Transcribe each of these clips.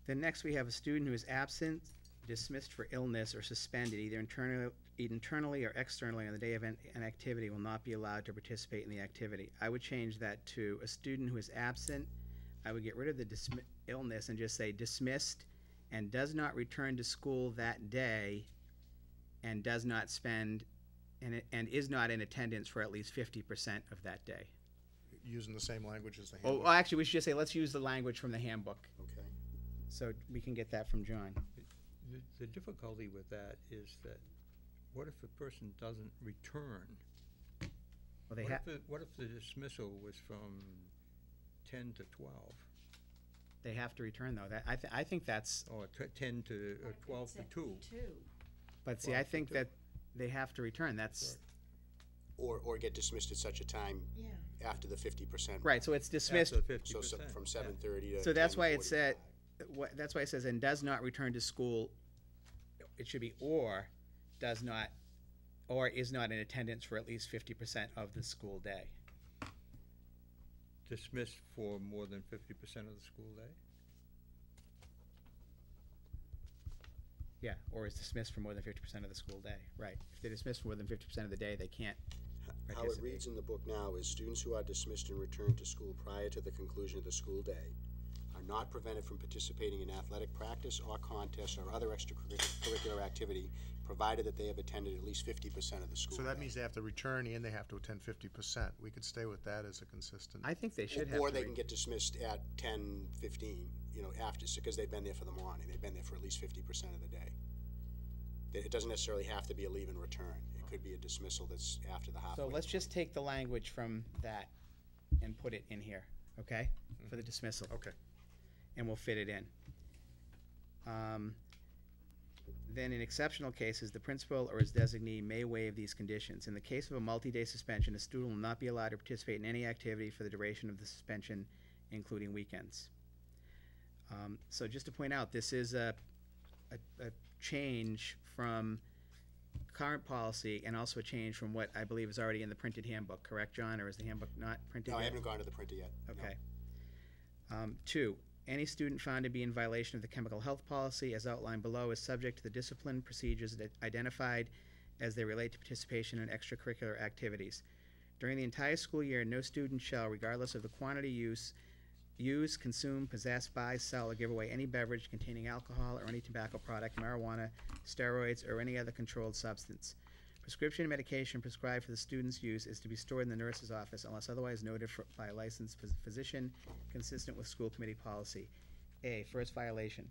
Then next we have a student who is absent, dismissed for illness, or suspended either internally or externally on the day of an activity will not be allowed to participate in the activity. I would change that to a student who is absent. I would get rid of the illness and just say dismissed and does not return to school that day and does not spend and is not in attendance for at least 50% of that day. Using the same language as the Oh, handbook? actually, we should just say, let's use the language from the handbook. Okay. So we can get that from John. The difficulty with that is that, what if a person doesn't return? Well, they What if the dismissal was from 10 to 12? They have to return, though. That I think that's, Or 10 to, or 12 to 2? but see, I think that they have to return. That's, Or get dismissed at such a time after the 50%. right, so it's dismissed. After So 50%. from 7:30 to So that's why it 10:45. said, that's why it says, and does not return to school. It should be or does not, or is not in attendance for at least 50% of the school day. Dismissed for more than 50% of the school day? Yeah, or is dismissed for more than 50% of the school day, right. If they're dismissed for more than 50% of the day, they can't How it participate. reads in the book now is students who are dismissed and return to school prior to the conclusion of the school day are not prevented from participating in athletic practice or contest or other extracurricular activity, provided that they have attended at least 50% of the school So that day. means they have to return and they have to attend 50%. We could stay with that as a consistent. I think they should have Or to they can get dismissed at 10:15, after, because they've been there for the morning. They've been there for at least 50% of the day. It doesn't necessarily have to be a leave and return. It could be a dismissal that's after the halfway. So let's just take the language from that and put it in here, okay, for the dismissal. Okay. And we'll fit it in. Then in exceptional cases, the principal or his designee may waive these conditions. In the case of a multi-day suspension, a student will not be allowed to participate in any activity for the duration of the suspension, including weekends. So just to point out, this is a change from current policy and also a change from what I believe is already in the printed handbook, correct, John? Or is the handbook not printed No, yet? I haven't gone to the printer yet. no. Okay. 2, any student found to be in violation of the chemical health policy as outlined below is subject to the discipline procedures that identified as they relate to participation in extracurricular activities. During the entire school year, no student shall, regardless of the quantity use, consume, possess, buy, sell, or give away any beverage containing alcohol or any tobacco product, marijuana, steroids, or any other controlled substance. Prescription medication prescribed for the student's use is to be stored in the nurse's office unless otherwise noted by a licensed physician consistent with school committee policy. A, first violation.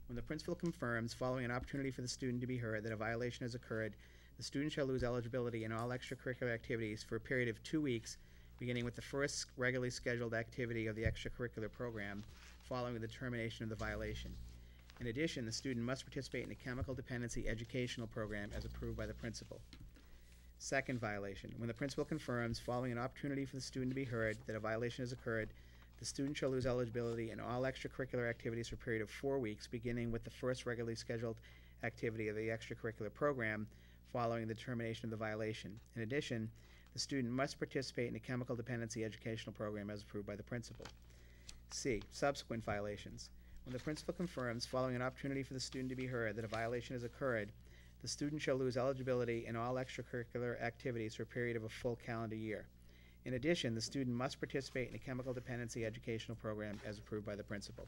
When the principal confirms, following an opportunity for the student to be heard, that a violation has occurred, the student shall lose eligibility in all extracurricular activities for a period of 2 weeks, beginning with the first regularly scheduled activity of the extracurricular program following the termination of the violation. In addition, the student must participate in a chemical dependency educational program as approved by the principal. Second violation. When the principal confirms, following an opportunity for the student to be heard, that a violation has occurred, the student shall lose eligibility in all extracurricular activities for a period of 4 weeks, beginning with the first regularly scheduled activity of the extracurricular program following the termination of the violation. In addition, the student must participate in a chemical dependency educational program as approved by the principal. C, subsequent violations. When the principal confirms, following an opportunity for the student to be heard, that a violation has occurred, the student shall lose eligibility in all extracurricular activities for a period of a full calendar year. In addition, the student must participate in a chemical dependency educational program as approved by the principal.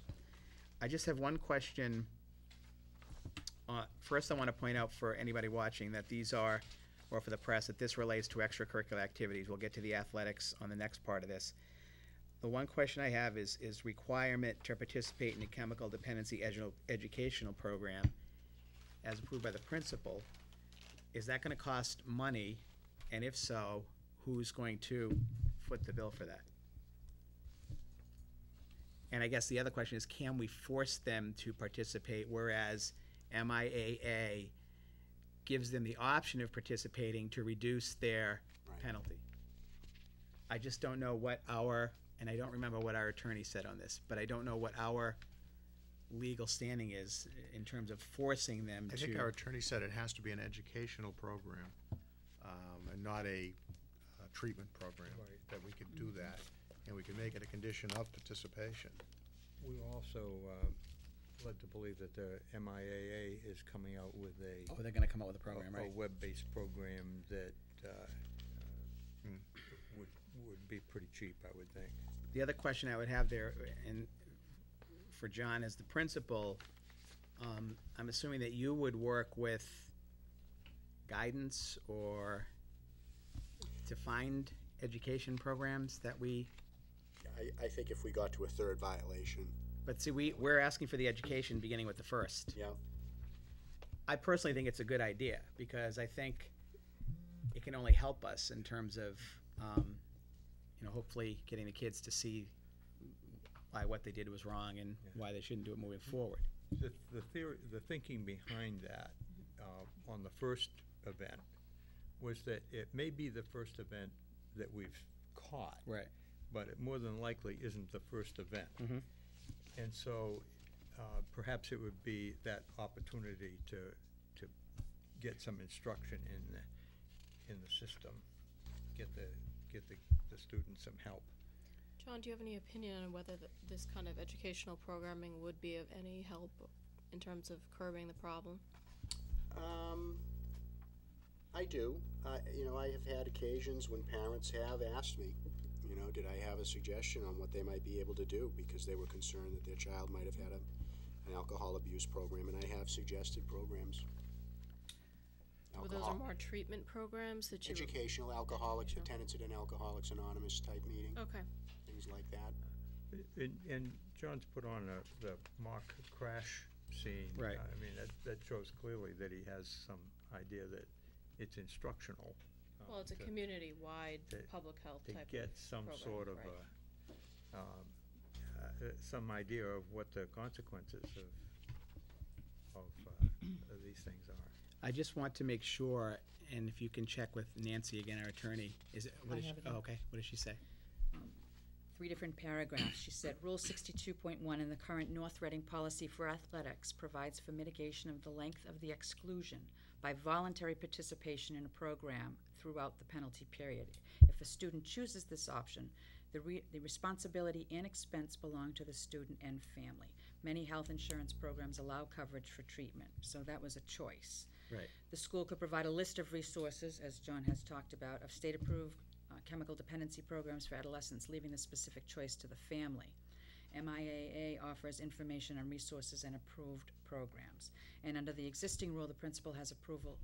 I just have one question. First, I want to point out for anybody watching that these are, or for the press, that this relates to extracurricular activities. We'll get to the athletics on the next part of this. The one question I have is requirement to participate in a chemical dependency educational program as approved by the principal. Is that going to cost money? And if so, who's going to foot the bill for that? And I guess the other question is, can we force them to participate, whereas MIAA gives them the option of participating to reduce their Right. penalty? I just don't know what our, and I don't remember what our attorney said on this, but I don't know what our legal standing is in terms of forcing them I to. think our attorney said it has to be an educational program, and not a treatment program, that we could do that, and we could make it a condition of participation. We also, led to believe that the MIAA is coming out with Oh, they're gonna come up with a program, a right? web-based program that Hmm. would be pretty cheap, I would think. The other question I would have there, and for John as the principal, I'm assuming that you would work with guidance or to find education programs that we, I think if we got to a third violation, but see, we're asking for the education beginning with the first. yeah, I personally think it's a good idea, because I think it can only help us in terms of, hopefully getting the kids to see why what they did was wrong and why they shouldn't do it moving forward. The thinking behind that, on the first event, was that it may be the first event that we've caught. Right. But it more than likely isn't the first event. Mhm. And so, perhaps it would be that opportunity to get some instruction in the system, get the students some help. John, do you have any opinion on whether this kind of educational programming would be of any help in terms of curbing the problem? I do. I have had occasions when parents have asked me, did I have a suggestion on what they might be able to do, because they were concerned that their child might have had an alcohol abuse program, and I have suggested programs. Well, those are more treatment programs that you... Educational alcoholics, attendance at an Alcoholics Anonymous type meeting, Okay. things like that. And John's put on the mock crash scene. Right. I mean, that shows clearly that he has some idea that it's instructional. Well, it's a to- community-wide to- public health to type get of some program, sort of right. some idea of what the consequences of these things are. I just want to make sure, and if you can check with Nancy again, our attorney, I have it oh, here. okay, what does she say? 3 different paragraphs. She said, Rule 62.1 in the current North Reading policy for athletics provides for mitigation of the length of the exclusion by voluntary participation in a program throughout the penalty period. If a student chooses this option, the responsibility and expense belong to the student and family. Many health insurance programs allow coverage for treatment, so that was a choice. Right. The school could provide a list of resources, as John has talked about, of state-approved chemical dependency programs for adolescents, leaving the specific choice to the family. MIAA offers information on resources and approved programs. And under the existing rule, the principal has approval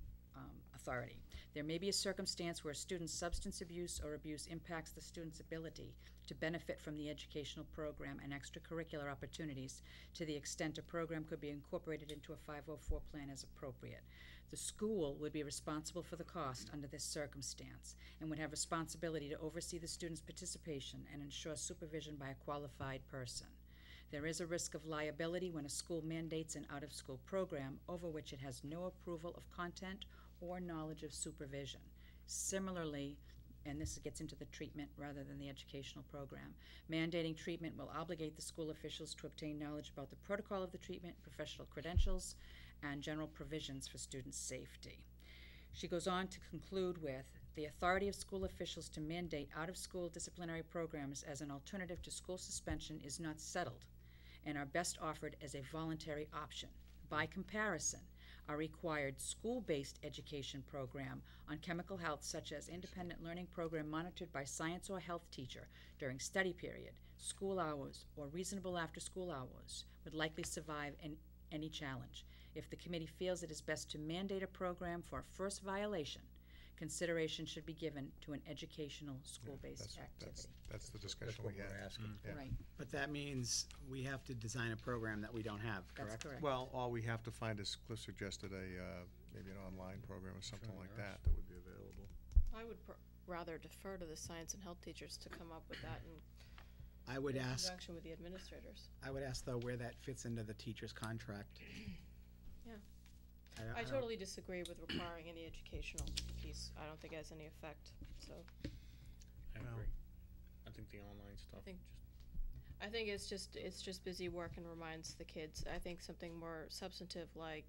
authority. There may be a circumstance where a student's substance abuse or abuse impacts the student's ability to benefit from the educational program and extracurricular opportunities to the extent a program could be incorporated into a 504 plan as appropriate. The school would be responsible for the cost under this circumstance and would have responsibility to oversee the student's participation and ensure supervision by a qualified person. There is a risk of liability when a school mandates an out-of-school program over which it has no approval of content or knowledge of supervision. Similarly, and this gets into the treatment rather than the educational program, mandating treatment will obligate the school officials to obtain knowledge about the protocol of the treatment, professional credentials, and general provisions for student safety. She goes on to conclude with, the authority of school officials to mandate out-of-school disciplinary programs as an alternative to school suspension is not settled and are best offered as a voluntary option. By comparison, a required school-based education program on chemical health, such as independent learning program monitored by science or health teacher during study period, school hours, or reasonable after-school hours, would likely survive any challenge. If the committee feels it is best to mandate a program for a first violation, consideration should be given to an educational school-based activity. That's the That's discussion what we we're had. asking. Yeah. Right, But that means we have to design a program that we don't have, correct? that's correct. Well, all we have to find, as Cliff suggested, maybe an online program or something like that that would be available. I would rather defer to the science and health teachers to come up with that I would in ask, conjunction with the administrators. though, where that fits into the teacher's contract. Yeah. I I don't- totally disagree with requiring any educational piece. I don't think it has any effect, so I Well- agree. I think the online stuff. I think it's just busy work and reminds the kids. I think something more substantive, like,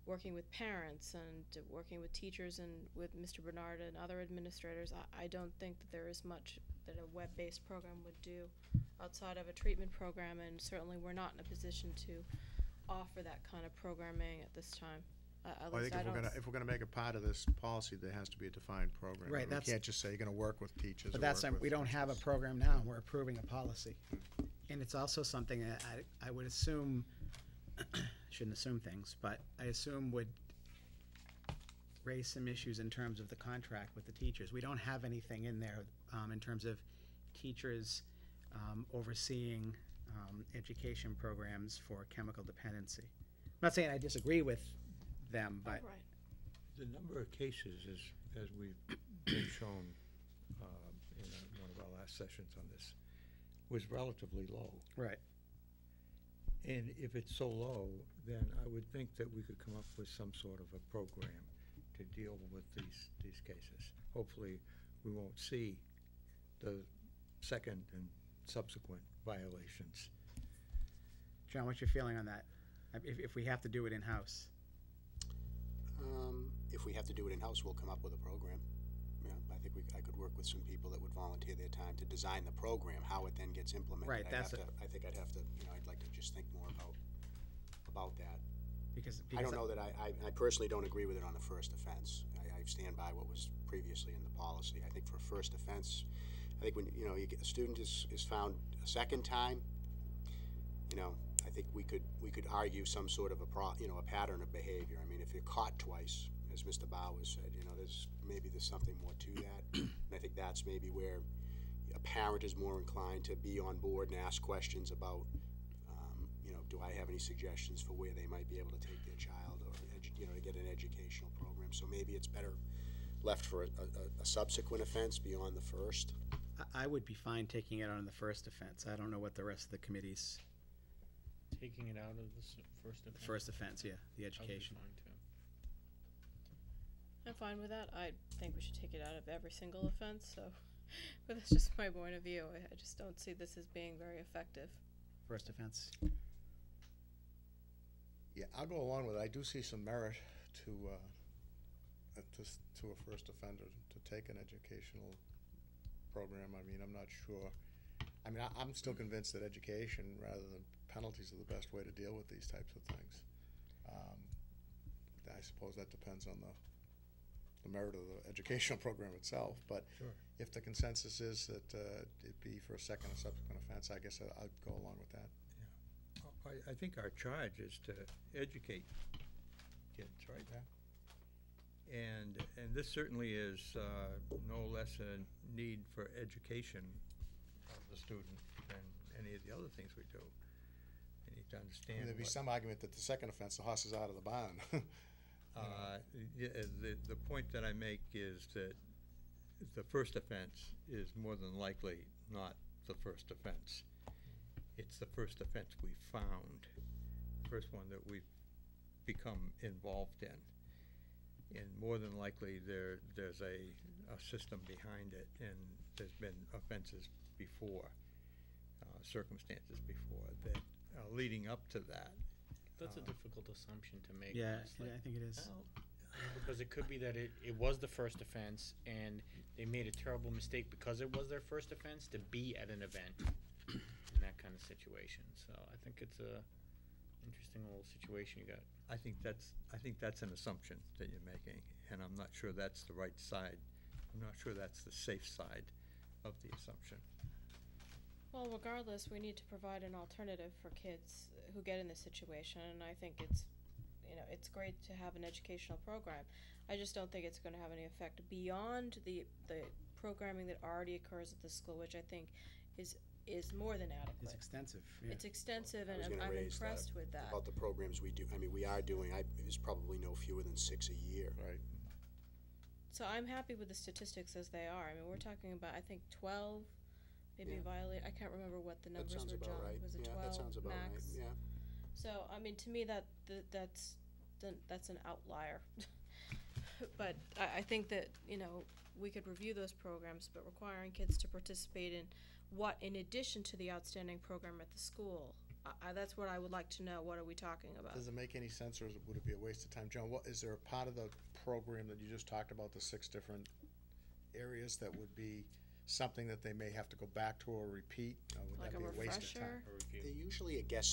working with parents and working with teachers and with Mr. Bernard and other administrators, I don't think that there is much that a web-based program would do. outside of a treatment program, and certainly we're not in a position to offer that kind of programming at this time. At Well, I least think I don't. if we're gonna make it part of this policy, there has to be a defined program. Right, We that's- can't just say you're gonna work with teachers But or that's, work with we don't have a principals. program now, we're approving a policy. And it's also something that I would assume, shouldn't assume things, but I assume would raise some issues in terms of the contract with the teachers. We don't have anything in there in terms of teachers overseeing education programs for chemical dependency. I'm not saying I disagree with them, but Right. The number of cases, as we've been shown in one of our last sessions on this, was relatively low. right. And if it's so low, then I would think that we could come up with some sort of a program to deal with these cases. Hopefully, we won't see the second and subsequent violations. John, what's your feeling on that? If we have to do it in-house? If we have to do it in-house, we'll come up with a program. Yeah, I think I could work with some people that would volunteer their time to design the program. How it then gets implemented, Right, I think I'd have to, I'd like to just think more about that. Because I don't know that I personally don't agree with it on the first offense. I stand by what was previously in the policy. I think for first offense, I think when, a student is found a second time, I think we could argue some sort of a pattern of behavior. I mean, if you're caught twice, as Mr. Bowers said, there's something more to that. And I think that's maybe where a parent is more inclined to be on board and ask questions about, do I have any suggestions for where they might be able to take their child, or to get an educational program. So maybe it's better left for a subsequent offense beyond the first. I would be fine taking it on the first offense. I don't know what the rest of the committee's, Taking it out of the first the offense. first offense, yeah, the I would be education. fine too. I'm fine with that. I think we should take it out of every single offense, so, but that's just my point of view. I just don't see this as being very effective. First offense. Yeah, I'll go along with it. I do see some merit to a first offender to take an educational program. I mean, I'm not sure. I mean, I'm still convinced that education rather than penalties are the best way to deal with these types of things. I suppose that depends on the merit of the educational program itself, but Sure. if the consensus is that it be for a second or subsequent offense, I guess I'd go along with that. I think our charge is to educate kids, right? Yeah. And this certainly is no less a need for education of the student than any of the other things we do. They need to understand. There'd be what- some argument that the second offense, the horse is out of the barn. The point that I make is that the first offense is more than likely not the first offense. It's the first offense we found, first one that we've become involved in. And more than likely, there's a system behind it, and there's been offenses before, circumstances before, that leading up to that. That's a difficult assumption to make. Yeah, honestly. I think it is. Well, because it could be that it was the first offense and they made a terrible mistake because it was their first offense to be at an event in that kind of situation. So I think it's a interesting little situation you got. I think that's an assumption that you're making, and I'm not sure that's the right side. I'm not sure that's the safe side of the assumption. Well, regardless, we need to provide an alternative for kids who get in this situation, and I think it's great to have an educational program. I just don't think it's going to have any effect beyond the programming that already occurs at the school, which I think is more than adequate. It's extensive, yeah. It's extensive, I was and gonna I'm raise that impressed with that. About the programs we do. I mean, we are doing, there's probably no fewer than 6 a year. Right. So I'm happy with the statistics as they are. I mean, we're talking about, I think, 12 maybe Yeah. violate. I can't remember what the That numbers sounds were, about John. right. Was it Yeah, 12 that sounds about right, max? yeah. So, I mean, to me, that's an outlier. But I think that, we could review those programs, but requiring kids to participate in what, in addition to the outstanding program at the school, that's what I would like to know. What are we talking about? Does it make any sense, or would it be a waste of time? John, is there a part of the program that you just talked about, the 6 different areas that would be something that they may have to go back to or repeat? Would Like that a be a waste of time? refresher? A review. They're usually a guest